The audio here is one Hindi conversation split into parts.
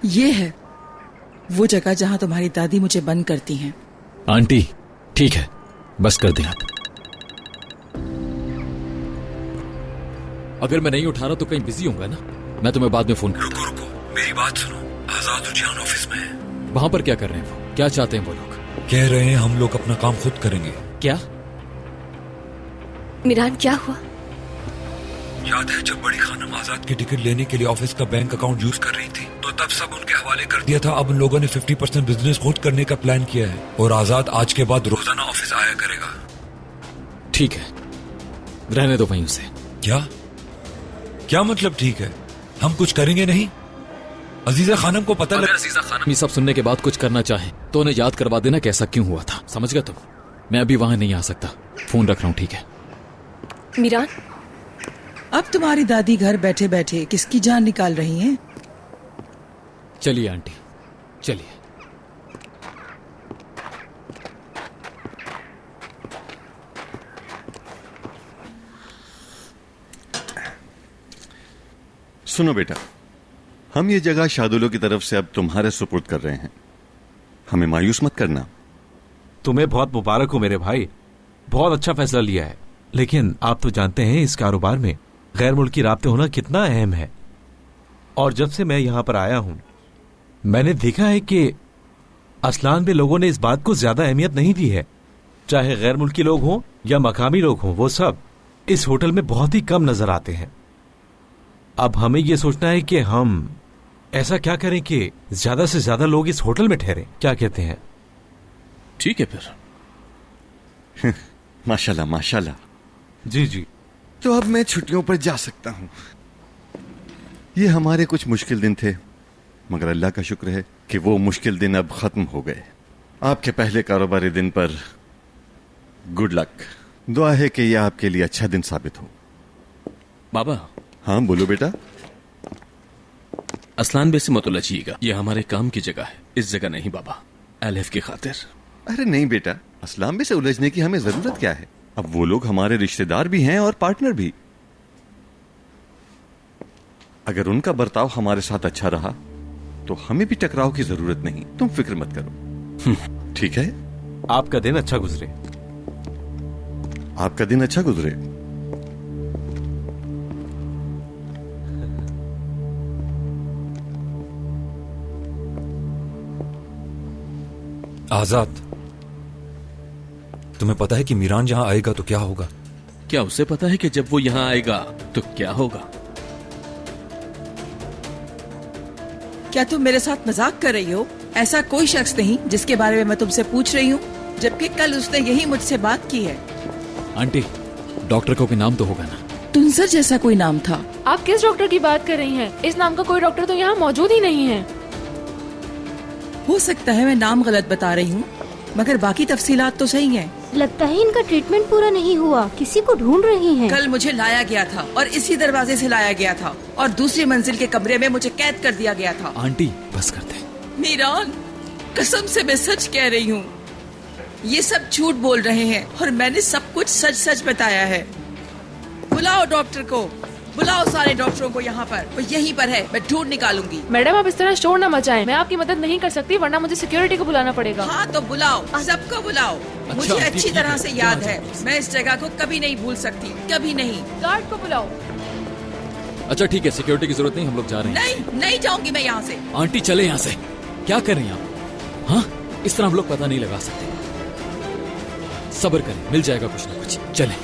ये है वो जगह जहां तुम्हारी दादी मुझे बंद करती हैं। आंटी ठीक है, बस कर दें आप। अगर मैं नहीं उठा रहा तो कहीं बिजी होऊंगा ना, मैं तुम्हें बाद में फोन करूंगा। रुको रुको, मेरी बात सुनो। आजाद रुझान ऑफिस में है। वहां पर क्या कर रहे हैं वो? क्या चाहते हैं वो लोग? कह रहे हैं हम लोग अपना काम खुद करेंगे। क्या? मिरान क्या हुआ? याद है जब बड़ी खानम आजाद की टिकट लेने के लिए ऑफिस का बैंक अकाउंट यूज कर रही थी, तो तब सब उनके हवाले कर दिया था। अब उन लोगों ने 50% बिजनेस खुद करने का प्लान किया है और आजाद आज के बाद रोजाना ऑफिस आया करेगा। ठीक है, रहने दो वहीं उसे। क्या क्या मतलब ठीक है? हम कुछ करेंगे नहीं? अजीजा खानम को पता लगा। अजीजा खानम ये सब सुनने के बाद कुछ करना चाहे तो उन्हें याद करवा देना कैसा क्यों हुआ था, समझ गया तुम? मैं अभी वहां नहीं आ सकता, फोन रख रहा हूं, ठीक है? मिरान, अब तुम्हारी दादी घर बैठे बैठे किसकी जान निकाल रही हैं? चलिए आंटी, चलिए। सुनो बेटा, हम ये जगह शादुलों की तरफ से अब तुम्हारे सुपुर्द कर रहे हैं। हमें मायूस मत करना। तुम्हें बहुत मुबारक हो मेरे भाई, बहुत अच्छा फैसला लिया है। लेकिन आप तो जानते हैं इस कारोबार में गैर मुल्की राब्ते होना कितना अहम है। और जब से मैं यहां पर आया हूं, मैंने देखा है कि असलान में लोगों ने इस बात को ज्यादा अहमियत नहीं दी है। चाहे गैर मुल्की लोग हों या मकामी लोग हों, वो सब इस होटल में बहुत ही कम नजर आते हैं। अब हमें यह सोचना है कि हम ऐसा क्या करें कि ज्यादा से ज्यादा लोग इस होटल में ठहरें। क्या कहते हैं? ठीक है फिर। माशाल्लाह माशाल्लाह। जी जी। तो अब मैं छुट्टियों पर जा सकता हूं। ये हमारे कुछ मुश्किल दिन थे, मगर अल्लाह का शुक्र है कि वो मुश्किल दिन अब खत्म हो गए। आपके पहले कारोबारी दिन पर गुड लक। दुआ है कि यह आपके लिए अच्छा दिन साबित हो। बाबा। हाँ बोलो बेटा। असलान बे से मत उलझिएगा, ये हमारे काम की जगह है, इस जगह नहीं बाबा, एलएफ की खातिर। अरे नहीं बेटा, असलाम बे से उलझने की हमें जरूरत क्या है? अब वो लोग हमारे रिश्तेदार भी हैं और पार्टनर भी। अगर उनका बर्ताव हमारे साथ अच्छा रहा तो हमें भी टकराव की जरूरत नहीं। तुम फिक्र मत करो, ठीक है? आपका दिन अच्छा गुजरे। आपका दिन अच्छा गुजरे। आजाद, तुम्हें पता है कि मीरान जहां आएगा तो क्या होगा? क्या उसे पता है कि जब वो यहां आएगा तो क्या होगा? क्या तुम मेरे साथ मजाक कर रही हो? ऐसा कोई शख्स नहीं जिसके बारे में मैं तुमसे पूछ रही हूँ, जबकि कल उसने यही मुझसे बात की है। आंटी, डॉक्टर का कोई नाम तो होगा ना? तुनसर जैसा कोई नाम था। आप किस डॉक्टर की बात कर रही हैं? इस नाम का कोई डॉक्टर तो यहाँ मौजूद ही नहीं है। हो सकता है मैं नाम गलत बता रही हूँ, मगर बाकी तफसीलात तो सही हैं। लगता है इनका ट्रीटमेंट पूरा नहीं हुआ, किसी को ढूंढ रही हैं। कल मुझे लाया गया था और इसी दरवाजे से लाया गया था और दूसरी मंजिल के कमरे में मुझे कैद कर दिया गया था। आंटी बस कर दे। मीरान, कसम से मैं सच कह रही हूँ, ये सब झूठ बोल रहे हैं और मैंने सब कुछ सच सच बताया है। बुलाओ डॉक्टर को, बुलाओ सारे डॉक्टरों को यहाँ पर, वो यहीं पर है, मैं ढूंढ निकालूंगी। मैडम आप इस तरह शोर न मचाएं, मैं आपकी मदद नहीं कर सकती, वरना मुझे सिक्योरिटी को बुलाना पड़ेगा। हाँ तो बुलाओ, सबको बुलाओ। मुझे अच्छी तरह से याद है, मैं इस जगह को कभी नहीं भूल सकती, कभी नहीं। गार्ड को बुलाओ। अच्छा ठीक है, सिक्योरिटी की जरूरत नहीं, हम लोग जा रहे हैं। नहीं, नहीं जाऊंगी मैं यहाँ से। आंटी चले यहाँ से। क्या कर रही हैं आप? हाँ, इस तरह हम लोग पता नहीं लगा सकते। सब्र करें, मिल जाएगा कुछ ना कुछ। चलें।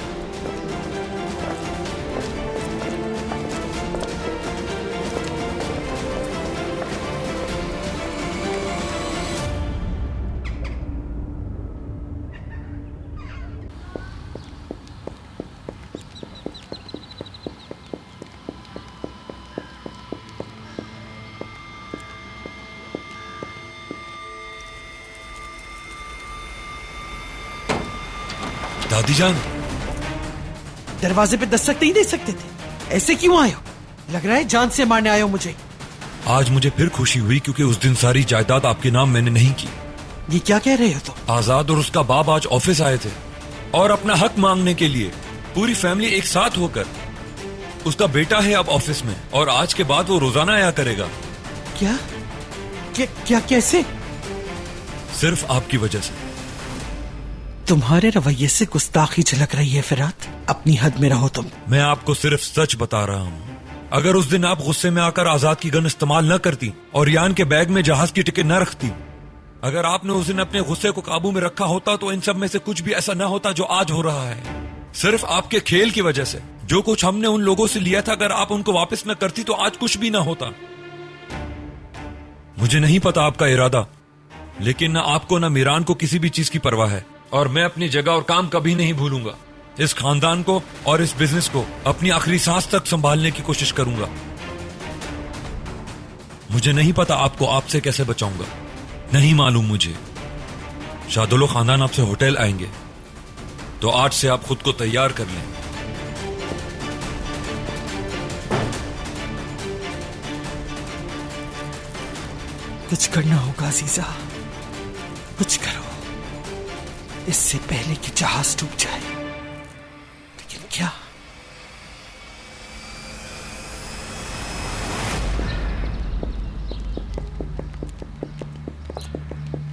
दादी जान, दरवाजे पे दस्तक नहीं दे सकते थे? ऐसे क्यों आए हो? लग रहा है जान से मारने आए हो मुझे। आज मुझे फिर खुशी हुई क्योंकि उस दिन सारी जायदाद आपके नाम मैंने नहीं की। ये क्या कह रहे हो तुम? आजाद और उसका बाप आज ऑफिस आए थे और अपना हक मांगने के लिए, पूरी फैमिली एक साथ होकर। उसका बेटा है अब ऑफिस में और आज के बाद वो रोजाना आया करेगा। क्या? क्या कैसे? सिर्फ आपकी वजह से। तुम्हारे रवैये से गुस्ताखी झलक रही है फिरात। अपनी हद में रहो तुम। मैं आपको सिर्फ सच बता रहा हूँ। अगर उस दिन आप गुस्से में आकर आजाद की गन इस्तेमाल न करती और यान के बैग में जहाज की टिकट न रखती, अगर आपने उस दिन अपने गुस्से को काबू में रखा होता तो इन सब में से कुछ भी ऐसा न होता जो आज हो रहा है। सिर्फ आपके खेल की वजह से जो कुछ हमने उन लोगों से लिया था, अगर आप उनको वापस न करती तो आज कुछ भी न होता। मुझे नहीं पता आपका इरादा, लेकिन न आपको न मीरान को किसी भी चीज की परवाह है। और मैं अपनी जगह और काम कभी नहीं भूलूंगा। इस खानदान को और इस बिजनेस को अपनी आखिरी सांस तक संभालने की कोशिश करूंगा। मुझे नहीं पता आपको आपसे कैसे बचाऊंगा, नहीं मालूम मुझे। शादुल्लो खानदान आपसे होटल आएंगे तो आज से आप खुद को तैयार कर लें। कुछ करना होगा अजीजा, कुछ करो इससे पहले कि जहाज डूब जाए। लेकिन क्या?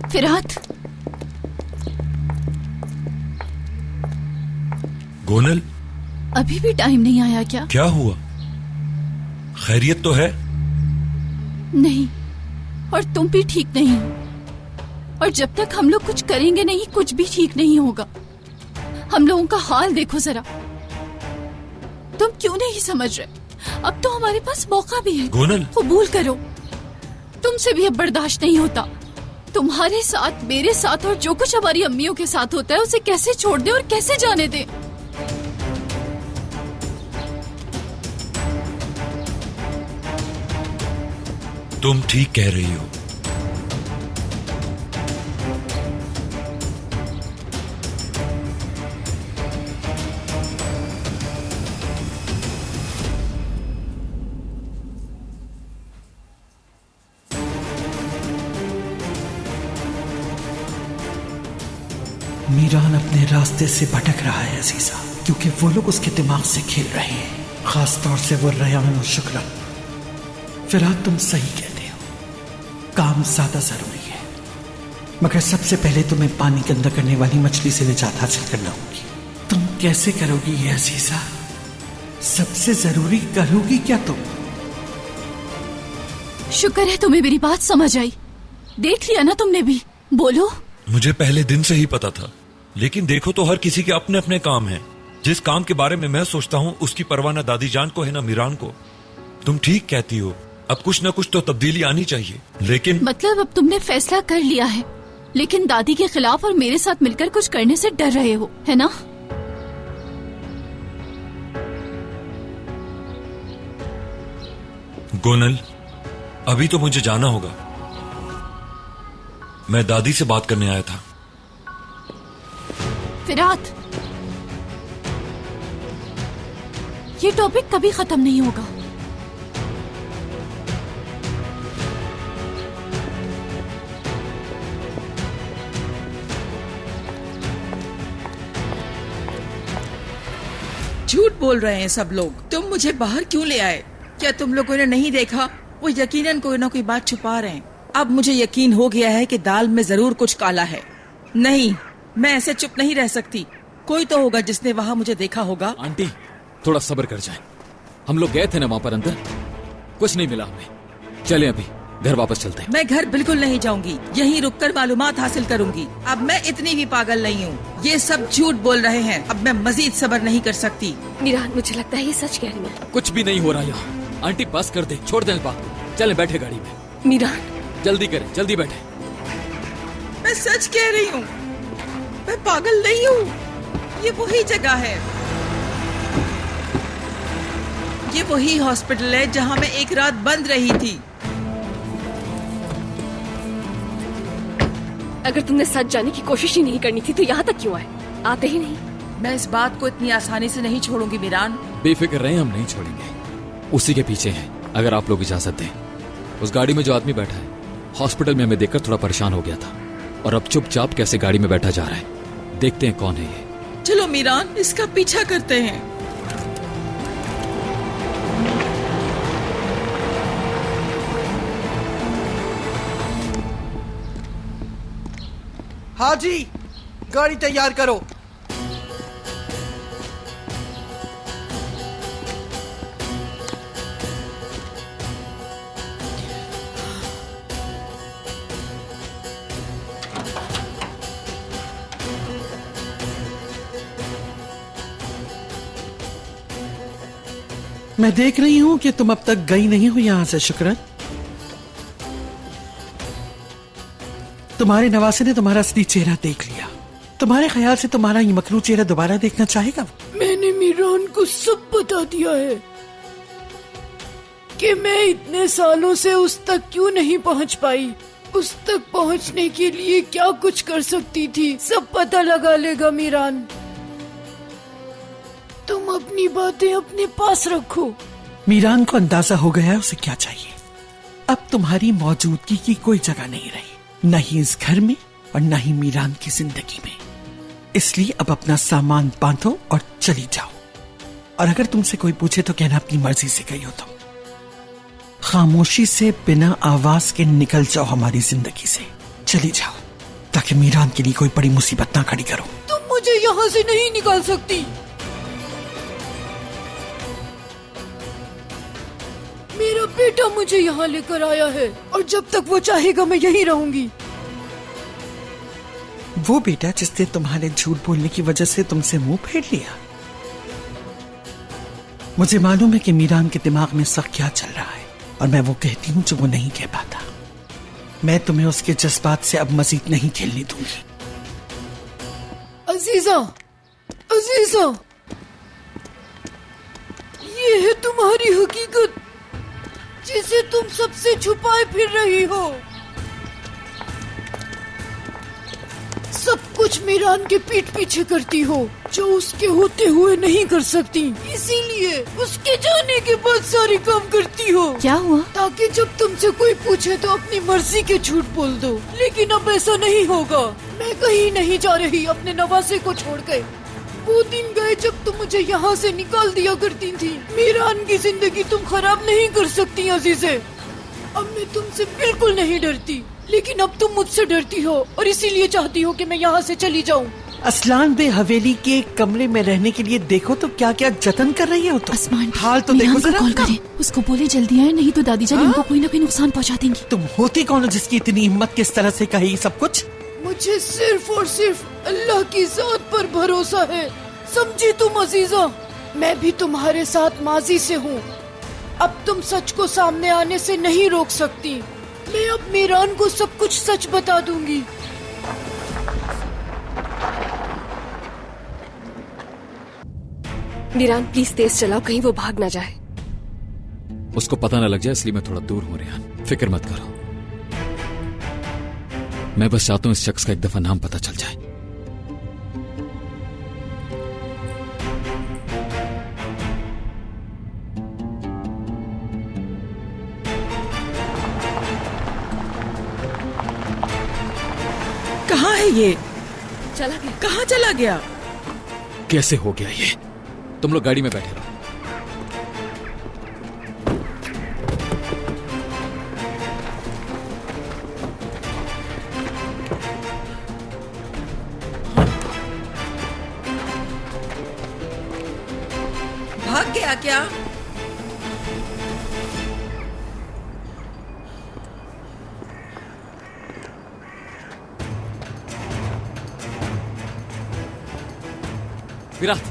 फिरात, गोनल, अभी भी टाइम नहीं आया क्या? क्या हुआ? खैरियत तो है? नहीं, और तुम भी ठीक नहीं हो। और जब तक हम लोग कुछ करेंगे नहीं, कुछ भी ठीक नहीं होगा। हम लोगों का हाल देखो जरा। तुम क्यों नहीं समझ रहे? अब तो हमारे पास मौका भी है। गोनल, कबूल करो, तुमसे भी अब बर्दाश्त नहीं होता। तुम्हारे साथ, मेरे साथ और जो कुछ हमारी अम्मियों के साथ होता है उसे कैसे छोड़ दे और कैसे जाने दे? तुम ठीक कह रही हो। मीरान अपने रास्ते से भटक रहा है अजीजा, क्योंकि वो लोग उसके दिमाग से खेल रहे हैं, खास तौर से वो रयान और शुक्र। फिरात, तुम सही कहते हो, काम ज्यादा जरूरी है, मगर सबसे पहले तुम्हें पानी के अंदर करने वाली मछली से निजात हासिल करना होगी। तुम कैसे करोगी ये अजीजा? सबसे जरूरी करोगी क्या तुम? शुक्र है तुम्हें मेरी बात समझ आई। देख लिया ना तुमने भी। बोलो। मुझे पहले दिन से ही पता था, लेकिन देखो तो हर किसी के अपने अपने काम हैं। जिस काम के बारे में मैं सोचता हूँ उसकी परवाह न दादी जान को है न मीरान को। तुम ठीक कहती हो, अब कुछ न कुछ तो तब्दीली आनी चाहिए। लेकिन मतलब अब तुमने फैसला कर लिया है, लेकिन दादी के खिलाफ और मेरे साथ मिलकर कुछ करने से डर रहे हो, है ना? गोनल, अभी तो मुझे जाना होगा। मैं दादी से बात करने आया था। फिरात, ये टॉपिक कभी खत्म नहीं होगा। झूठ बोल रहे हैं सब लोग। तुम मुझे बाहर क्यों ले आए? क्या तुम लोगों ने नहीं देखा? वो यकीनन कोई ना कोई बात छुपा रहे हैं। अब मुझे यकीन हो गया है कि दाल में जरूर कुछ काला है। नहीं, मैं ऐसे चुप नहीं रह सकती। कोई तो होगा जिसने वहाँ मुझे देखा होगा। आंटी, थोड़ा सब्र कर जाए। हम लोग गए थे ना वहाँ पर अंदर, कुछ नहीं मिला हमें। चले अभी घर वापस चलते हैं। मैं घर बिल्कुल नहीं जाऊंगी, यहीं रुककर मालूमात हासिल करूंगी। अब मैं इतनी भी पागल नहीं हूँ। ये सब झूठ बोल रहे हैं। अब मैं मजीद सब्र नहीं कर सकती। मीरान, मुझे लगता है ये सच कह रही है। कुछ भी नहीं हो रहा यहाँ। आंटी बस कर दे, छोड़ दे बात। चले बैठे गाड़ी में। मीरान, जल्दी करें, जल्दी बैठे। मैं सच कह रही हूँ, मैं पागल नहीं हूँ। ये वही जगह है, ये वही हॉस्पिटल है जहाँ मैं एक रात बंद रही थी। अगर तुमने सच जानने की कोशिश ही नहीं करनी थी तो यहाँ तक क्यों आए? आते ही नहीं। मैं इस बात को इतनी आसानी से नहीं छोड़ूंगी मीरान। बेफिक्र रहें, हम नहीं छोड़ेंगे। उसी के पीछे हैं, अगर आप लोग इजाजत दें। उस गाड़ी में जो आदमी बैठा है, हॉस्पिटल में हमें देखकर थोड़ा परेशान हो गया था, और अब चुपचाप कैसे गाड़ी में बैठा जा रहा है। देखते हैं कौन है ये। चलो मीरान, इसका पीछा करते हैं। हाजी, गाड़ी तैयार करो। मैं देख रही हूं कि तुम अब तक गई नहीं हो यहां से शुक्रन। तुम्हारे नवासे ने तुम्हारा असली चेहरा देख लिया। तुम्हारे ख्याल से तुम्हारा ये मखलू चेहरा दोबारा देखना चाहेगा? मैंने मीरान को सब बता दिया है कि मैं इतने सालों से उस तक क्यों नहीं पहुंच पाई, उस तक पहुंचने के लिए क्या कुछ कर सकती थी, सब पता लगा लेगा मीरान। तुम अपनी बातें अपने पास रखो। मीरान को अंदाजा हो गया है उसे क्या चाहिए। अब तुम्हारी मौजूदगी की कोई जगह नहीं रही, न ही इस घर में और न ही मीरान की जिंदगी में। इसलिए अब अपना सामान बांधो और चली जाओ। और अगर तुमसे कोई पूछे तो कहना अपनी मर्जी से गई हो तुम। खामोशी से बिना आवाज के निकल जाओ हमारी जिंदगी से, चली जाओ, ताकि मीरान के लिए कोई बड़ी मुसीबत ना खड़ी करो। तुम मुझे यहाँ से नहीं निकाल सकती। मेरा बेटा मुझे यहाँ लेकर आया है और जब तक वो चाहेगा मैं यहीं रहूंगी। वो बेटा जिसने तुम्हारे झूठ बोलने की वजह से तुमसे मुंह फेर लिया। मुझे मालूम है कि मीरान के दिमाग में सब क्या चल रहा है और मैं वो कहती हूँ जो वो नहीं कह पाता। मैं तुम्हें उसके जज्बात से अब मजीद नहीं खेलने दूंगी। अजीजा, अजीजा, ये है तुम्हारी हकीकत जिसे तुम सबसे छुपाए फिर रही हो। सब कुछ मीरान के पीठ पीछे करती हो जो उसके होते हुए नहीं कर सकती, इसीलिए उसके जाने के बाद सारे काम करती हो। क्या हुआ? ताकि जब तुमसे कोई पूछे तो अपनी मर्जी के झूठ बोल दो। लेकिन अब ऐसा नहीं होगा। मैं कहीं नहीं जा रही अपने नवासे को छोड़ के। वो दिन गए जब तुम मुझे यहाँ से निकाल दिया करती थी। मीरान की जिंदगी तुम खराब नहीं कर सकती अजीज़े। अब मैं तुमसे बिल्कुल नहीं डरती, लेकिन अब तुम मुझसे डरती हो और इसीलिए चाहती हो कि मैं यहाँ से चली जाऊँ। असलान बे हवेली के कमरे में रहने के लिए देखो तो क्या क्या जतन कर रही है तो। आसमान हाल तो देखो जरा। कॉल करें, उसको बोले जल्दी आए, नहीं तो दादी जान इनको कोई ना कोई नुकसान पहुँचा देंगी। तुम होती कौन हो जिसकी इतनी हिम्मत किस तरह से कही सब कुछ? मुझे सिर्फ और सिर्फ अल्लाह की जात पर भरोसा है, समझी तुम अजीजा। मैं भी तुम्हारे साथ माजी से हूँ। अब तुम सच को सामने आने से नहीं रोक सकती। मैं अब मीरान को सब कुछ सच बता दूंगी। मीरान प्लीज तेज चलाओ, कहीं वो भाग ना जाए। उसको पता न लग जाए इसलिए मैं थोड़ा दूर हूं रेहान, फिक्र मत करो। मैं बस चाहता हूं इस शख्स का एक दफा नाम पता चल जाए। कहाँ है ये? चला गया। कहाँ चला गया? कैसे हो गया ये? तुम लोग गाड़ी में बैठे रहो। भाग गया क्या? विराट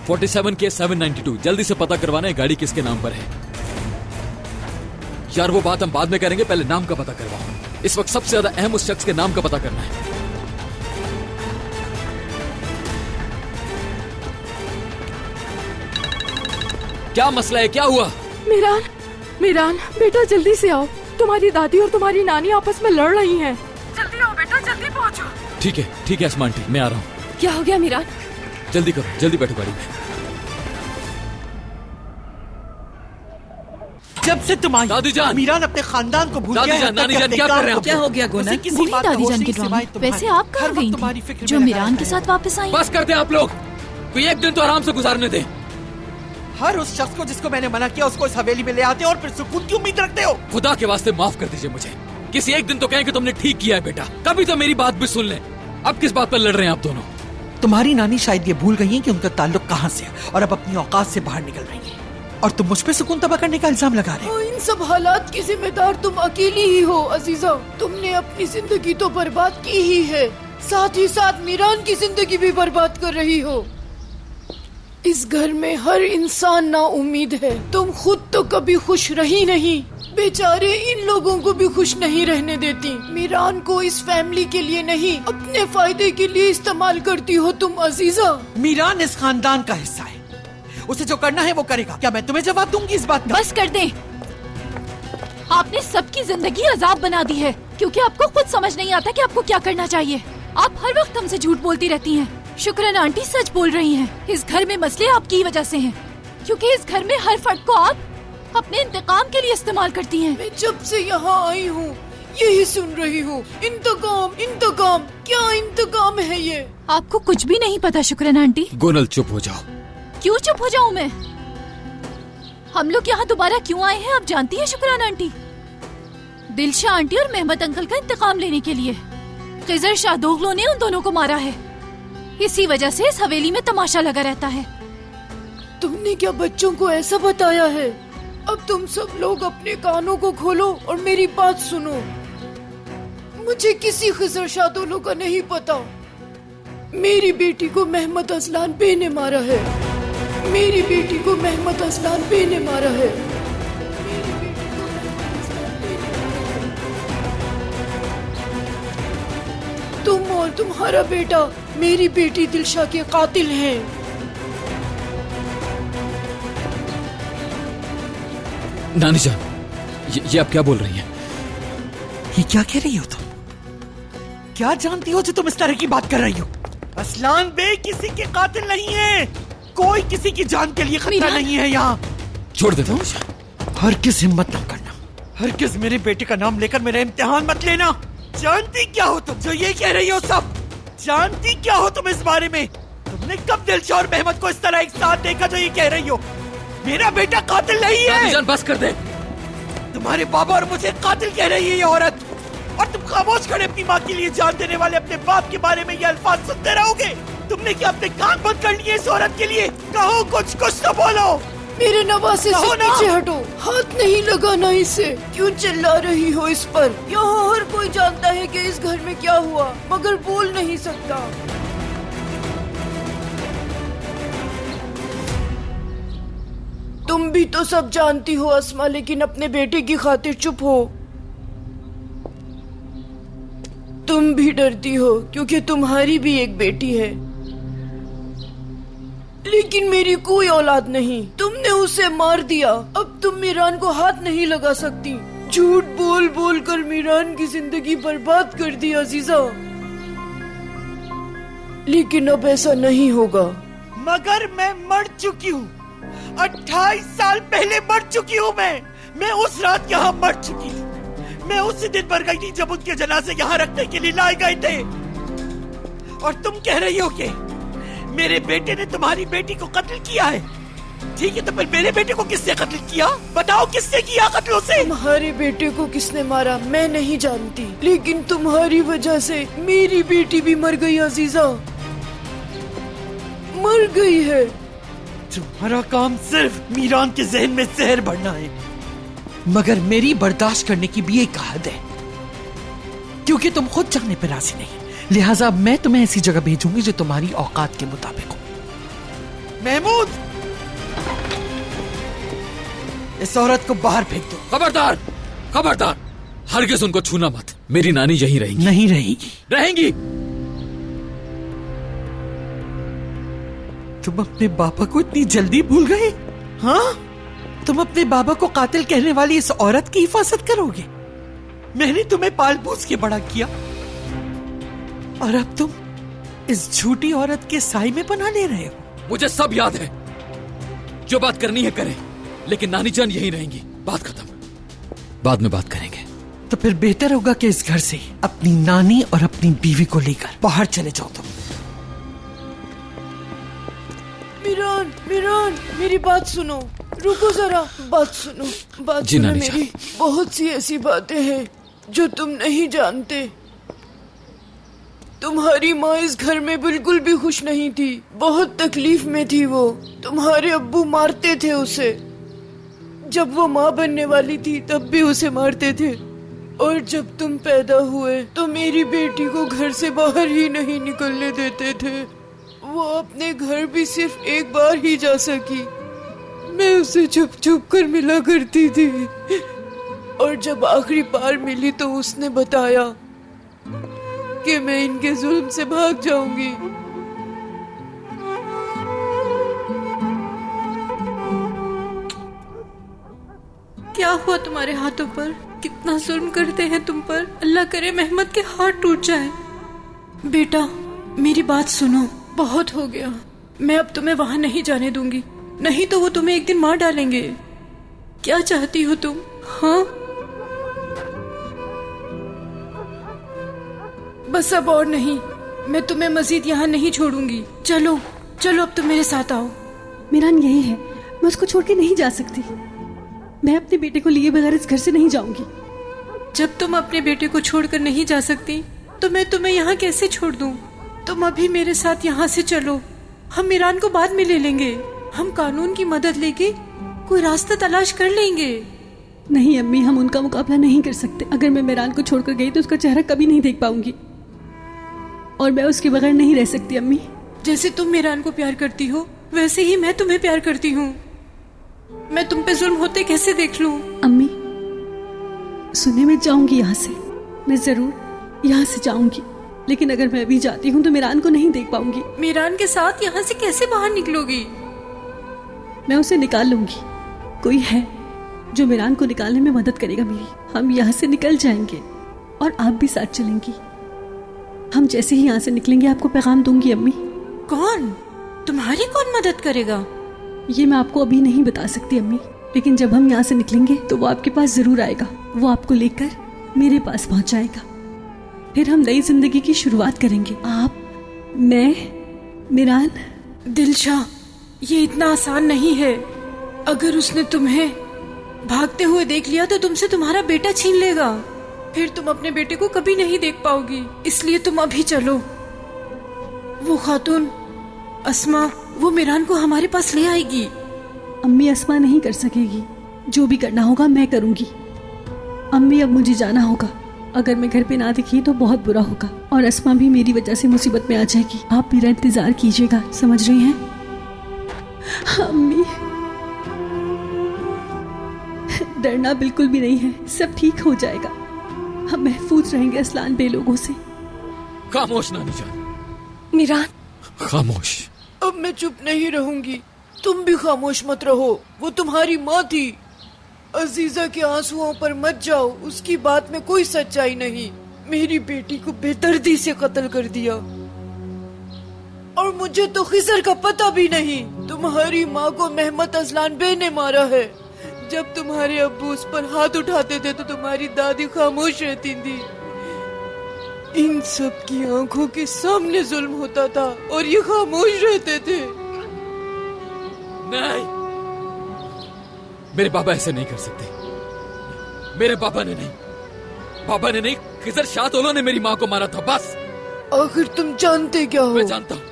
47 के 792 जल्दी से पता करवाना है गाड़ी किसके नाम पर है। यार वो बात हम बाद में करेंगे, पहले नाम का पता करवाओ। इस वक्त सबसे ज्यादा अहम उस शख्स के नाम का पता करना है। क्या मसला है, क्या हुआ? मीरान, मीरान बेटा जल्दी से आओ, तुम्हारी दादी और तुम्हारी नानी आपस में लड़ रही हैं। जल्दी आओ बेटा, जल्दी पहुंचो। ठीक है आसमान आंटी, मैं आ रहा हूँ। क्या हो गया मीरान? जल्दी करो, जल्दी बैठो गाड़ी में। जब से तुम आई दादी जान, मीरान अपने खानदान को भूल गया है। नानी जान क्या कर रहे हैं? क्या हो गया गुना? वही दादी जान के ड्रामे। वैसे आप कहाँ गई थी जो मीरान के साथ वापस आई? बस कर दे आप लोग, कोई एक दिन तो आराम से गुजारने दे। हर उस शख्स को जिसको मैंने मना किया उसको इस हवेली में ले आते हो और फिर सुकून की उम्मीद रखते हो। खुदा के वास्ते माफ कर दीजिए मुझे। किसी एक दिन तो कहें कि तुमने ठीक किया है बेटा, कभी तो मेरी बात भी सुन ले। अब किस बात पर लड़ रहे हैं आप दोनों? तुम्हारी नानी शायद ये भूल गई हैं कि उनका ताल्लुक कहाँ से है और अब अपनी औकात से बाहर निकल रही है, और तुम मुझ पे सुकून तबाह करने का इल्जाम लगा रहे हो। इन सब हालात की जिम्मेदार तुम अकेली ही हो अजीजा। तुमने अपनी जिंदगी तो बर्बाद की ही है, साथ ही साथ मीरान की जिंदगी भी बर्बाद कर रही हो। इस घर में हर इंसान ना उम्मीद है। तुम खुद तो कभी खुश रही नहीं, बेचारे इन लोगों को भी खुश नहीं रहने देती। मीरान को इस फैमिली के लिए नहीं, अपने फायदे के लिए इस्तेमाल करती हो तुम अजीजा। मीरान इस खानदान का हिस्सा है, उसे जो करना है वो करेगा। क्या मैं तुम्हें जवाब दूंगी इस बात का? बस कर दे। आपने सबकी जिंदगी अजाब बना दी है, क्योंकि आपको खुद समझ नहीं आता कि आपको क्या करना चाहिए। आप हर वक्त हमसे झूठ बोलती रहती हैं। शुक्रन आंटी सच बोल रही हैं। इस घर में मसले आपकी वजह से हैं, क्योंकि इस घर में हर फर्द को आप अपने इंतकाम के लिए इस्तेमाल करती हैं। मैं जब से यहाँ आई हूँ यही सुन रही हूँ, इंतकाम इंतकाम। क्या इंतकाम है ये? आपको कुछ भी नहीं पता शुक्रन आंटी। गोनल चुप हो जाओ। क्यों चुप हो जाऊं मैं? हम लोग यहाँ दोबारा क्यों आए हैं आप जानती हैं शुक्रान आंटी? दिलशा आंटी और मेहमद अंकल का इंतकाम लेने के लिए। खिजर शाहदोगलो ने उन दोनों को मारा है, इसी वजह से इस हवेली में तमाशा लगा रहता है। तुमने क्या बच्चों को ऐसा बताया है? अब तुम सब लोग अपने कानों को खोलो और मेरी बात सुनो। मुझे किसी खिजर शाहदोगलो का नहीं पता। मेरी बेटी को मेहमद असलान बे ने मारा है। मेरी बेटी को मेहमद असलान बे ने मारा है। तुम और तुम्हारा बेटा मेरी बेटी दिलशा के कातिल हैं। नानी जान, ये आप क्या बोल रही हैं? ये क्या कह रही हो तुम? क्या जानती हो जो तुम इस तरह की बात कर रही हो? असलान बे किसी के कातिल नहीं है। कोई किसी की जान के लिए खतरा नहीं है यहाँ। छोड़ दे। हरगिज़ हिम्मत ना करना, हरगिज़ मेरे बेटे का नाम लेकर मेरा इम्तिहान मत लेना। जानती क्या हो तुम जो ये कह रही हो? सब जानती क्या हो तुम इस बारे में? तुमने कब दिलशा और मेहमद को इस तरह एक साथ देखा जो ये कह रही हो? मेरा बेटा कातिल नहीं है। जान बस कर दे। तुम्हारे बाबा और मुझे कातिल कह रही है ये औरत, और तुम खामोश खड़े अपनी माँ के लिए जान देने वाले अपने बाप के बारे में ये अल्फाज सुनते रहोगे? तुमने क्या अपने कान बंद कर लिए इस औरत के लिए? कहो कुछ तो बोलो। मेरे नवासे से पीछे हटो, हाथ नहीं लगाना इसे। क्यों चिल्ला रही हो इस पर? यहाँ हर कोई जानता है कि इस घर में क्या हुआ, मगर बोल नहीं सकता। तुम भी तो सब जानती हो अस्मा, लेकिन अपने बेटे की खातिर चुप हो। तुम भी डरती हो क्योंकि तुम्हारी भी एक बेटी है, लेकिन मेरी कोई औलाद नहीं। तुमने उसे मार दिया, अब तुम मीरान को हाथ नहीं लगा सकती। झूठ बोल बोल कर मीरान की जिंदगी बर्बाद कर दी अजीजा, लेकिन अब ऐसा नहीं होगा। मगर मैं मर चुकी हूँ, 28 साल पहले मर चुकी हूँ। मैं उस रात यहाँ मर चुकी थी। मैं उसी दिन मर गई थी जब उनके जनाजे यहाँ रखने के लिए लाए गए थे। और तुम कह रही हो कि मेरे बेटे ने तुम्हारी बेटी को कत्ल किया है। ठीक है, तो फिर मेरे बेटे को किसने कत्ल किया? बताओ किसने किया कत्ल उसे? तुम्हारे बेटे को किसने मारा मैं नहीं जानती, लेकिन तुम्हारी वजह से मेरी बेटी भी मर गई अजीजा, मर गई है। तुम्हारा काम सिर्फ मीरान के जहन में जहर भरना है, मगर मेरी बर्दाश्त करने की भी एक हद है, क्योंकि तुम खुद जाने पर राजी नहीं। लिहाजा मैं तुम्हें ऐसी जगह भेजूंगी जो तुम्हारी औकात के मुताबिक हो। महमूद, इस औरत को बाहर फेंक दो। खबरदार, खबरदार, हरगिज़ उनको छूना मत। मेरी नानी यहीं रहेंगी। नहीं रहेगी। रहेंगी। तुम अपने बाबा को इतनी जल्दी भूल गए? हाँ, तुम अपने बाबा को कातिल कहने वाली इस औरत की हिफाजत करोगे? मैंने तुम्हें पाल पोस के बड़ा किया, और अब तुम इस झूठी औरत के साए में पनाह ले रहे हो। मुझे सब याद है। जो बात करनी है करें, लेकिन नानी जान यहीं रहेंगी। बात खत्म, बाद में बात करेंगे। तो फिर बेहतर होगा कि इस घर से अपनी नानी और अपनी बीवी को लेकर बाहर चले जाओ तुम। मीरान, मीरान, मेरी बात सुनो, रुको जरा, बात सुनो, बात सुनो मेरी। बहुत सी ऐसी बातें हैं जो तुम नहीं जानते। तुम्हारी माँ इस घर में बिल्कुल भी खुश नहीं थी, बहुत तकलीफ में थी वो। तुम्हारे अब्बू मारते थे उसे। जब वो माँ बनने वाली थी तब भी उसे मारते थे। और जब तुम पैदा हुए तो मेरी बेटी को घर से बाहर ही नहीं निकलने देते थे। वो अपने घर भी सिर्फ एक बार ही जा सकी। मैं उसे छुप छुप कर मिला करती थी। और जब आखिरी बार मिली तो उसने बताया कि मैं इनके जुल्म से भाग जाऊंगी। क्या हुआ तुम्हारे हाथों पर? कितना जुल्म करते हैं तुम पर। अल्लाह करे मेहमद के हाथ टूट जाए। बेटा मेरी बात सुनो, बहुत हो गया। मैं अब तुम्हें वहां नहीं जाने दूंगी, नहीं तो वो तुम्हें एक दिन मार डालेंगे। क्या चाहती हो तुम? हाँ बस अब और नहीं, मैं तुम्हें मजीद यहाँ नहीं छोड़ूंगी। चलो चलो अब तुम मेरे साथ आओ। मेरा यही है, मैं उसको छोड़ के नहीं जा सकती। मैं अपने बेटे को लिए बगैर इस घर से नहीं जाऊंगी। जब तुम अपने बेटे को छोड़कर नहीं जा सकती तो मैं तुम्हें यहाँ कैसे छोड़ दूँ? तुम अभी मेरे साथ यहाँ से चलो, हम मीरान को बाद में ले लेंगे। हम कानून की मदद लेके कोई रास्ता तलाश कर लेंगे। नहीं अम्मी, हम उनका मुकाबला नहीं कर सकते। अगर मैं मीरान को छोड़कर गई तो उसका चेहरा कभी नहीं देख पाऊंगी और मैं उसके बगैर नहीं रह सकती। अम्मी जैसे तुम मीरान को प्यार करती हो वैसे ही मैं तुम्हें प्यार करती हूँ। मैं तुम पे जुल्म होते कैसे देख लूं? अम्मी सुने, मैं जाऊंगी यहाँ से, मैं जरूर यहाँ से जाऊंगी, लेकिन अगर मैं अभी जाती हूँ तो मीरान को नहीं देख पाऊंगी। मीरान के साथ यहाँ से कैसे बाहर निकलोगी? मैं उसे निकाल लूंगी। कोई है जो मीरान को निकालने में मदद करेगा मेरी। हम यहाँ से निकल जाएंगे और आप भी साथ चलेंगी। हम जैसे ही यहाँ से निकलेंगे आपको पैगाम दूंगी अम्मी। कौन? तुम्हारी कौन मदद करेगा? ये मैं आपको अभी नहीं बता सकती अम्मी, लेकिन जब हम यहाँ से निकलेंगे तो वो आपके पास जरूर आएगा। वो आपको लेकर मेरे पास पहुँच जाएगा। फिर हम नई जिंदगी की शुरुआत करेंगे, आप, मैं, मीरान। दिलशा ये इतना आसान नहीं है। अगर उसने तुम्हें भागते हुए देख लिया तो तुमसे तुम्हारा बेटा छीन लेगा। फिर तुम अपने बेटे को कभी नहीं देख पाओगी। इसलिए तुम अभी चलो। वो खातून अस्मा, वो मीरान को हमारे पास ले आएगी। अम्मी अस्मा नहीं कर सकेगी। जो भी करना होगा मैं करूंगी। अम्मी अब मुझे जाना होगा। अगर मैं घर पे ना दिखी तो बहुत बुरा होगा और अस्मा भी मेरी वजह से मुसीबत में आ जाएगी। आप मेरा इंतजार कीजिएगा, समझ रही हैं? अम्मी डरना बिल्कुल भी नहीं है, सब ठीक हो जाएगा। हम महफूज रहेंगे असलान बे लोगों से। खामोश नानी जान। मीरान खामोश। अब मैं चुप नहीं रहूंगी, तुम भी खामोश मत रहो। वो तुम्हारी माँ थी। अजीजा के आंसुओं पर मत जाओ, उसकी बात में कोई सच्चाई नहीं। मेरी बेटी को बेदर्दी से कत्ल कर दिया और मुझे तो खिजर का पता भी नहीं। तुम्हारी माँ को मेहमद अजलान बे ने मारा है। जब तुम्हारे अब्बू उस पर हाथ उठाते थे तो तुम्हारी दादी खामोश रहती थी। इन सब की आंखों के सामने जुल्म होता था और ये खामोश रहते थे। नहीं, मेरे पापा ऐसे नहीं कर सकते। मेरे पापा ने नहीं, खिजर शाहतौला ने मेरी माँ को मारा था। बस। आखिर तुम जानते क्या हो? मैं जानता हूँ।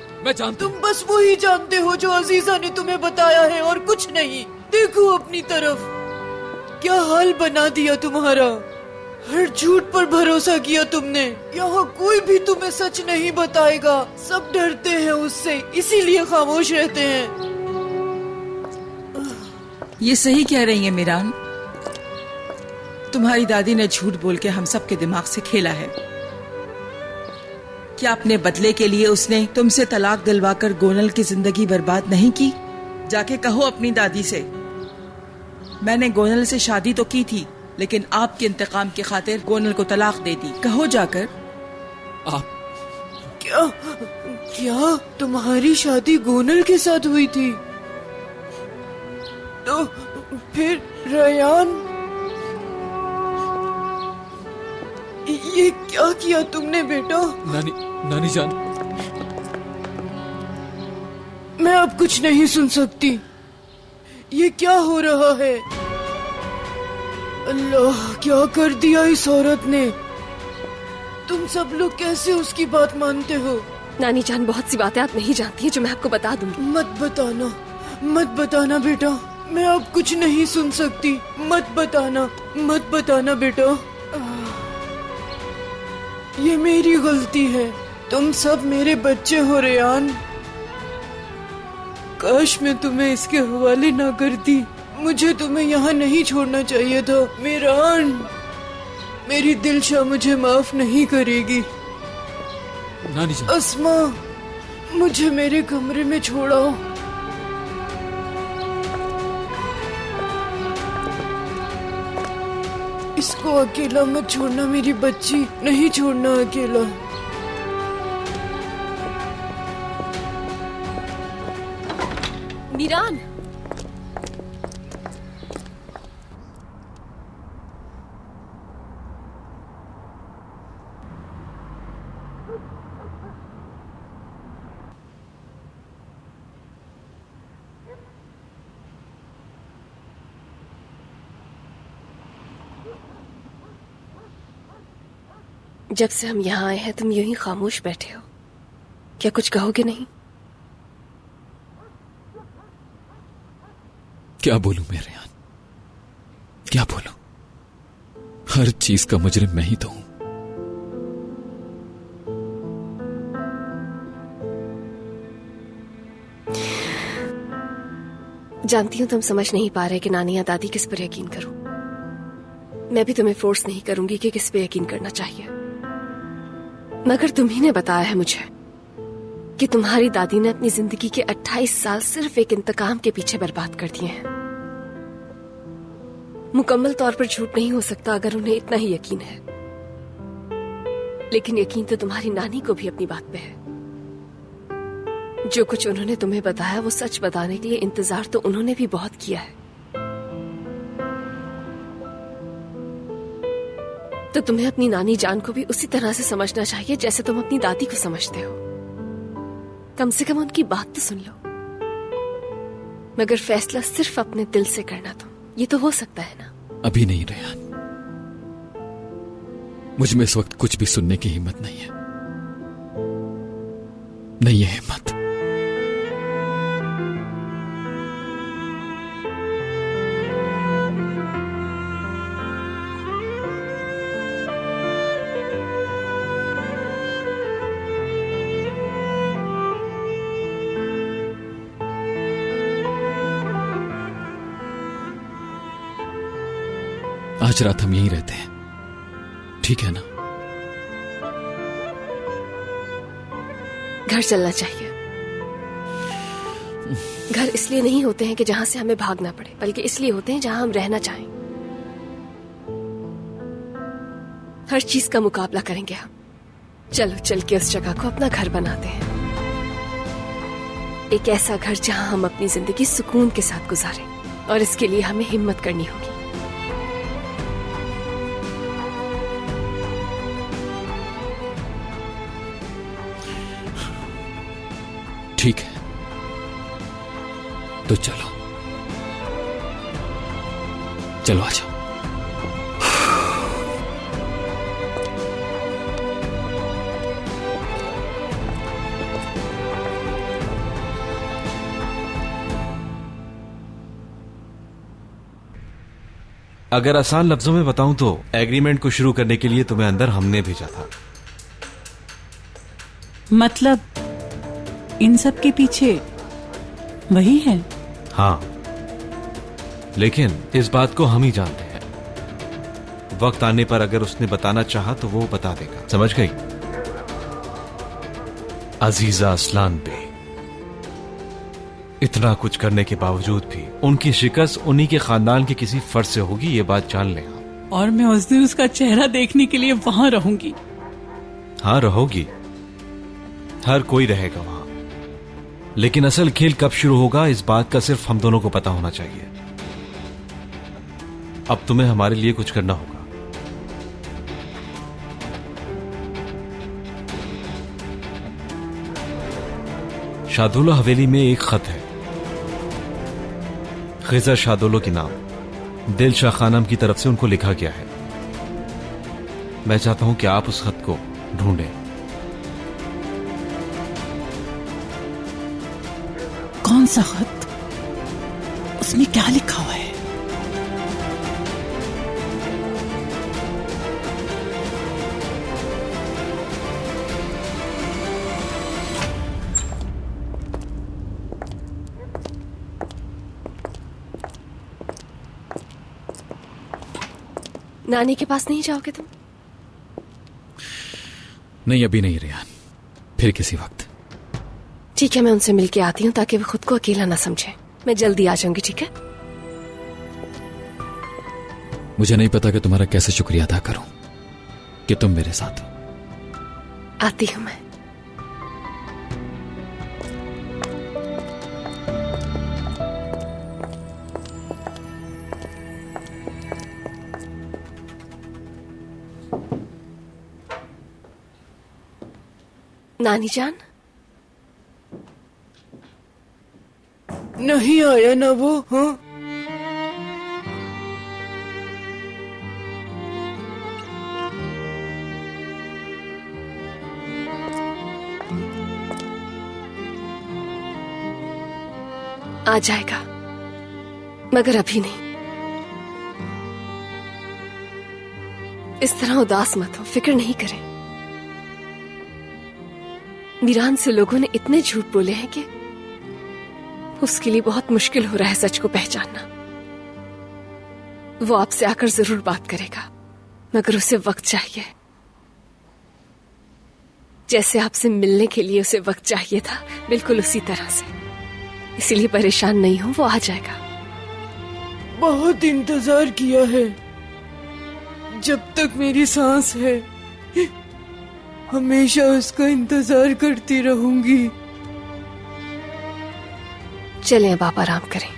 तुम बस वही जानते हो जो अजीजा ने तुम्हें बताया है और कुछ नहीं। देखो अपनी तरफ, क्या हाल बना दिया तुम्हारा। हर झूठ पर भरोसा किया तुमने। यहाँ कोई भी तुम्हें सच नहीं बताएगा। सब डरते हैं उससे, इसीलिए खामोश रहते हैं। ये सही कह रही है मीरान। तुम्हारी दादी ने झूठ बोल के हम सबके दिमाग से खेला है। क्या अपने बदले के लिए उसने तुमसे तलाक दिलवाकर गोनल की जिंदगी बर्बाद नहीं की? जाके कहो अपनी दादी से, मैंने गोनल से शादी तो की थी लेकिन आपके इंतकाम की खातिर गोनल को तलाक दे दी। कहो जाकर। आप क्या तुम्हारी शादी गोनल के साथ हुई थी? तो फिर रयान, ये क्या किया तुमने बेटा? नानी जान, मैं अब कुछ नहीं सुन सकती। ये क्या हो रहा है? अल्लाह, क्या कर दिया इस औरत ने? तुम सब लोग कैसे उसकी बात मानते हो? नानी जान, बहुत सी बातें आप नहीं जानती हैं जो मैं आपको बता दूंगी। मत बताना बेटा, मैं अब कुछ नहीं सुन सकती। मत बताना बेटा। ये मेरी गलती है, तुम सब मेरे बच्चे हो रेयान। काश मैं तुम्हें इसके हवाले ना करती। मुझे तुम्हें यहाँ नहीं छोड़ना चाहिए था मीरान। मेरी दिलशा मुझे माफ नहीं करेगी। नानी जान। अस्मा, मुझे मेरे कमरे में छोड़ो। इसको अकेला मत छोड़ना मेरी बच्ची, नहीं छोड़ना अकेला। मीरान, जब से हम यहाँ आए हैं तुम यूं ही खामोश बैठे हो। क्या कुछ कहोगे नहीं? क्या बोलूं मैं रेयान, क्या बोलूं? हर चीज का मुजरिम मैं ही तो हूं। जानती हूं तुम समझ नहीं पा रहे कि नानी या दादी किस पर यकीन करूं। मैं भी तुम्हें फोर्स नहीं करूंगी कि किस पे यकीन करना चाहिए, मगर तुम ही ने बताया है मुझे कि तुम्हारी दादी ने अपनी जिंदगी के 28 साल सिर्फ एक इंतकाम के पीछे बर्बाद कर दिए हैं। मुकम्मल तौर पर झूठ नहीं हो सकता अगर उन्हें इतना ही यकीन है, लेकिन यकीन तो तुम्हारी नानी को भी अपनी बात पे है। जो कुछ उन्होंने तुम्हें बताया वो सच बताने के लिए इंतजार तो उन्होंने भी बहुत किया है। तो तुम्हें अपनी नानी जान को भी उसी तरह से समझना चाहिए जैसे तुम अपनी दादी को समझते हो। कम से कम उनकी बात तो सुन लो, मगर फैसला सिर्फ अपने दिल से करना। ये तो हो सकता है ना? अभी नहीं रेयान, मुझ में इस वक्त कुछ भी सुनने की हिम्मत नहीं है, नहीं है हिम्मत। आज रात हम यहीं रहते हैं, ठीक है ना? घर चलना चाहिए। घर इसलिए नहीं होते हैं कि जहां से हमें भागना पड़े, बल्कि इसलिए होते हैं जहां हम रहना चाहें। हर चीज का मुकाबला करेंगे हम। चलो चल के उस जगह को अपना घर बनाते हैं, एक ऐसा घर जहां हम अपनी जिंदगी सुकून के साथ गुजारें, और इसके लिए हमें हिम्मत करनी होगी। ठीक है, तो चलो चलो आ जाओ। अगर आसान लफ्जों में बताऊं तो एग्रीमेंट को शुरू करने के लिए तुम्हें अंदर हमने भेजा था। मतलब इन सब के पीछे वही है? हाँ, लेकिन इस बात को हम ही जानते हैं। वक्त आने पर अगर उसने बताना चाहा तो वो बता देगा, समझ गई? अजीजा असलान पे इतना कुछ करने के बावजूद भी उनकी शिकस्त उन्हीं के खानदान के किसी फर्द से होगी, ये बात जान ले। और मैं उस दिन उसका चेहरा देखने के लिए वहां रहूंगी। हाँ रहोगी, हर कोई रहेगा वहां, लेकिन असल खेल कब शुरू होगा इस बात का सिर्फ हम दोनों को पता होना चाहिए। अब तुम्हें हमारे लिए कुछ करना होगा। शादुल्ला हवेली में एक खत है, खिज़र शादुल्ला के नाम, दिलशाह खानम की तरफ से उनको लिखा गया है। मैं चाहता हूं कि आप उस खत को ढूंढे। कौन सा खत? उसमें क्या लिखा हुआ है? नानी के पास नहीं जाओगे तुम? नहीं, अभी नहीं रेहान, फिर किसी वक्त। ठीक है, मैं उनसे मिलके आती हूँ ताकि वो खुद को अकेला ना समझे। मैं जल्दी आ जाऊंगी, ठीक है? मुझे नहीं पता कि तुम्हारा कैसे शुक्रिया अदा करूं कि तुम मेरे साथ हो। आती हूँ मैं। नानी जान, नहीं आया ना वो? हाँ, आ जाएगा, मगर अभी नहीं। इस तरह उदास मत हो, फिक्र नहीं करें। मीरान से लोगों ने इतने झूठ बोले हैं कि उसके लिए बहुत मुश्किल हो रहा है सच को पहचानना। वो आपसे आकर जरूर बात करेगा, मगर उसे वक्त चाहिए, जैसे आपसे मिलने के लिए उसे वक्त चाहिए था, बिल्कुल उसी तरह से। इसीलिए परेशान नहीं हो, वो आ जाएगा। बहुत इंतजार किया है, जब तक मेरी सांस है हमेशा उसका इंतजार करती रहूंगी। चलें अब आप आराम करें।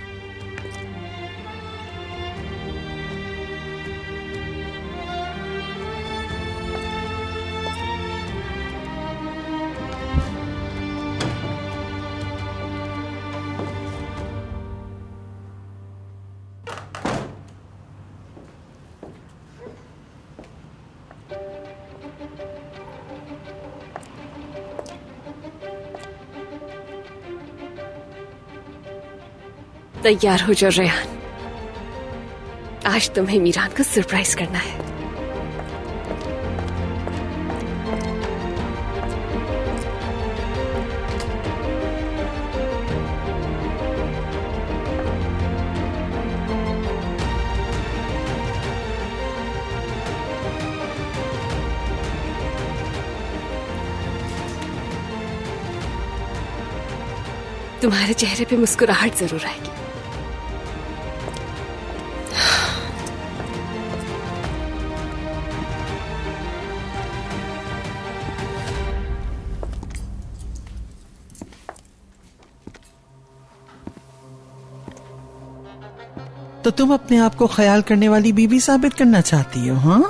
तैयार हो जाओ रेहान, आज तुम्हें मीरान को सरप्राइज करना है। तुम्हारे चेहरे पे मुस्कुराहट जरूर आएगी। तो तुम अपने आप को ख्याल करने वाली बीवी साबित करना चाहती हो, हाँ?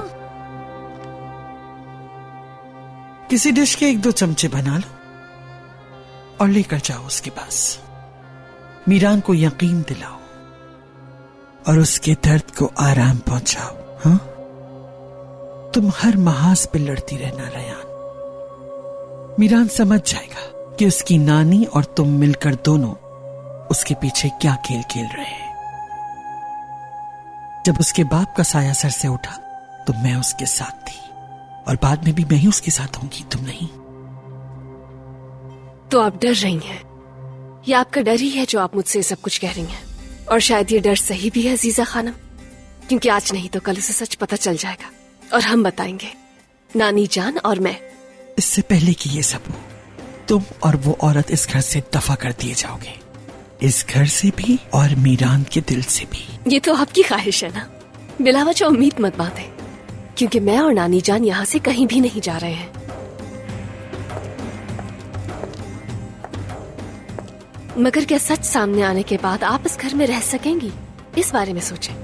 किसी डिश के 1-2 चमचे बना लो और लेकर जाओ उसके पास। मीरान को यकीन दिलाओ और उसके दर्द को आराम पहुंचाओ, हाँ? तुम हर महाज पे लड़ती रहना रेहान। मीरान समझ जाएगा कि उसकी नानी और तुम मिलकर दोनों उसके पीछे क्या खेल खेल रहे हैं। जब उसके बाप का साया सर से उठा तो मैं उसके साथ थी, और बाद में भी मैं ही उसके साथ होंगी, तुम नहीं। तो आप डर रही हैं? या आपका डर ही है जो आप मुझसे ये सब कुछ कह रही हैं? और शायद ये डर सही भी है अजीजा खानम, क्योंकि आज नहीं तो कल उसे सच पता चल जाएगा और हम बताएंगे, नानी जान और मैं। इससे पहले कि ये सब हो, तुम और वो औरत इस घर से दफा कर दिए जाओगे, इस घर से भी और मीरान के दिल से भी। ये तो आपकी ख्वाहिश है ना, बिला वजह उम्मीद मत बांधे, क्योंकि मैं और नानी जान यहाँ से कहीं भी नहीं जा रहे हैं। मगर क्या सच सामने आने के बाद आप इस घर में रह सकेंगी? इस बारे में सोचें।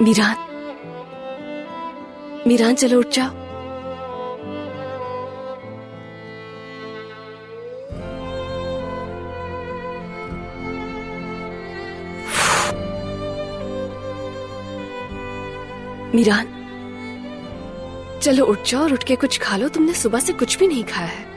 मीरान, मीरान चलो उठ जाओ। मीरान चलो उठ जाओ और उठ के कुछ खा लो, तुमने सुबह से कुछ भी नहीं खाया है।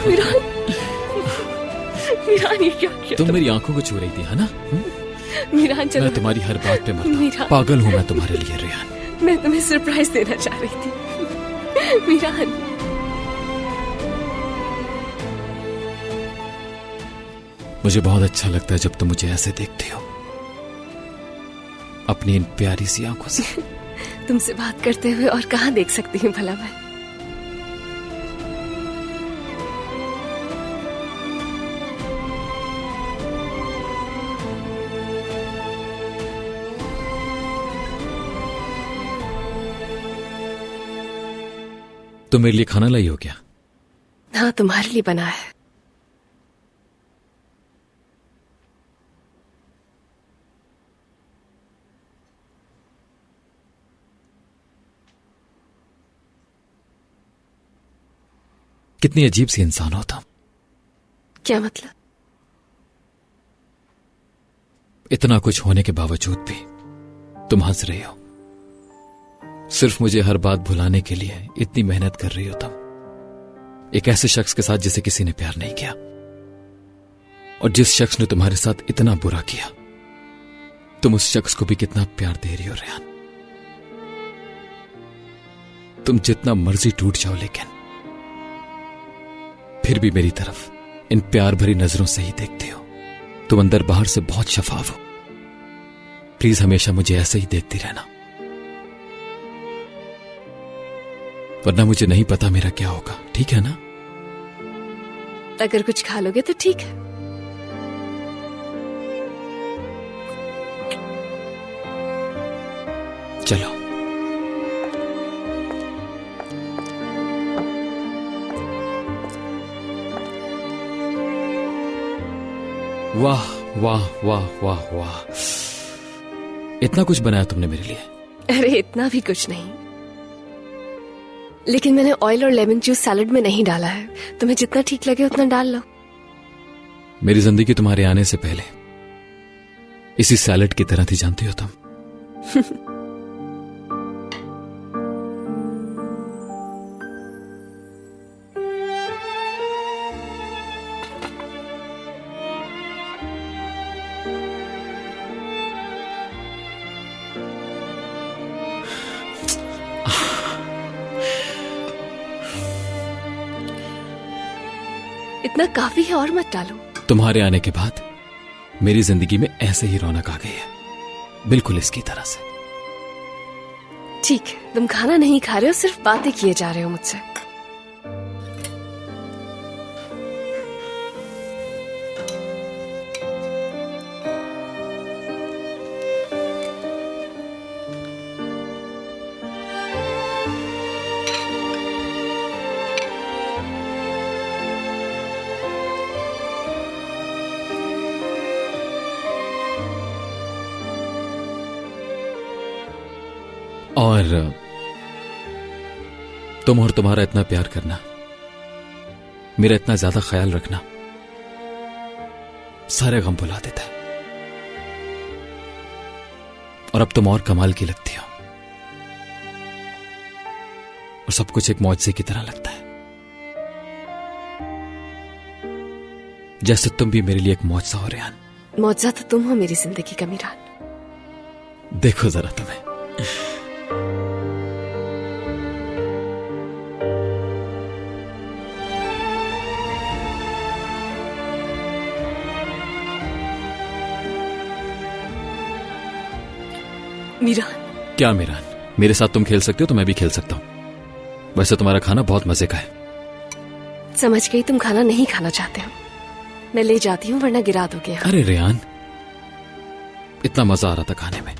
मीरान, मीरान ये क्या किया? तुम मेरी आंखों को छू रही थी है ना? मीरान चलो। मैं तुम्हारी हर बात पे मरता, मीरान। पागल हूं मैं तुम्हारे लिए रेहान। मैं तुम्हें सरप्राइज देना चाह रही थी मीरान। मुझे बहुत अच्छा लगता है जब तुम मुझे ऐसे देखती हो, अपनी इन प्यारी सी आंखों से। तुमसे बात करते हुए और कहाँ देख सकती हूँ भला मैं? तुम मेरे लिए खाना लाई हो क्या? हाँ, तुम्हारे लिए बना है। कितनी अजीब सी इंसान हो तुम। क्या मतलब? इतना कुछ होने के बावजूद भी तुम हंस रही हो। सिर्फ मुझे हर बात भुलाने के लिए इतनी मेहनत कर रही हो तुम, एक ऐसे शख्स के साथ जिसे किसी ने प्यार नहीं किया, और जिस शख्स ने तुम्हारे साथ इतना बुरा किया, तुम उस शख्स को भी कितना प्यार दे रही हो रेहान। तुम जितना मर्जी टूट जाओ, लेकिन फिर भी मेरी तरफ इन प्यार भरी नजरों से ही देखते हो। तुम अंदर बाहर से बहुत शफाफ हो। प्लीज हमेशा मुझे ऐसे ही देखती रहना, वरना मुझे नहीं पता मेरा क्या होगा। ठीक है ना? अगर कुछ खा लोगे तो ठीक है। चलो। वाह वाह वाह वाह वाह, इतना कुछ बनाया तुमने मेरे लिए। अरे इतना भी कुछ नहीं, लेकिन मैंने ऑयल और लेमन जूस सैलेड में नहीं डाला है। तुम्हें जितना ठीक लगे उतना डाल लो। मेरी जिंदगी तुम्हारे आने से पहले इसी सैलेड की तरह थी, जानती हो तुम। इतना काफी है, और मत डालो। तुम्हारे आने के बाद मेरी जिंदगी में ऐसे ही रौनक आ गई है, बिल्कुल इसकी तरह से। ठीक है, तुम खाना नहीं खा रहे हो, सिर्फ बातें किए जा रहे हो मुझसे। और तुम और तुम्हारा इतना प्यार करना, मेरा इतना ज्यादा ख्याल रखना सारे गम भुला देता है। और अब तुम और कमाल की लगती हो, और सब कुछ एक मौजज़े की तरह लगता है, जैसे तुम भी मेरे लिए एक मौजज़ा हो रेहान। मौजज़ा तो तुम हो मेरी जिंदगी का मीरान। देखो जरा तुम्हें। मीरान। क्या मीरान? मेरे साथ तुम खेल सकते हो तो मैं भी खेल सकता हूँ। वैसे तुम्हारा खाना बहुत मजे का है। समझ गई, तुम खाना नहीं खाना चाहते हो। मैं ले जाती हूँ वरना गिरा दोगे। अरे रेहान, इतना मजा आ रहा था खाने में।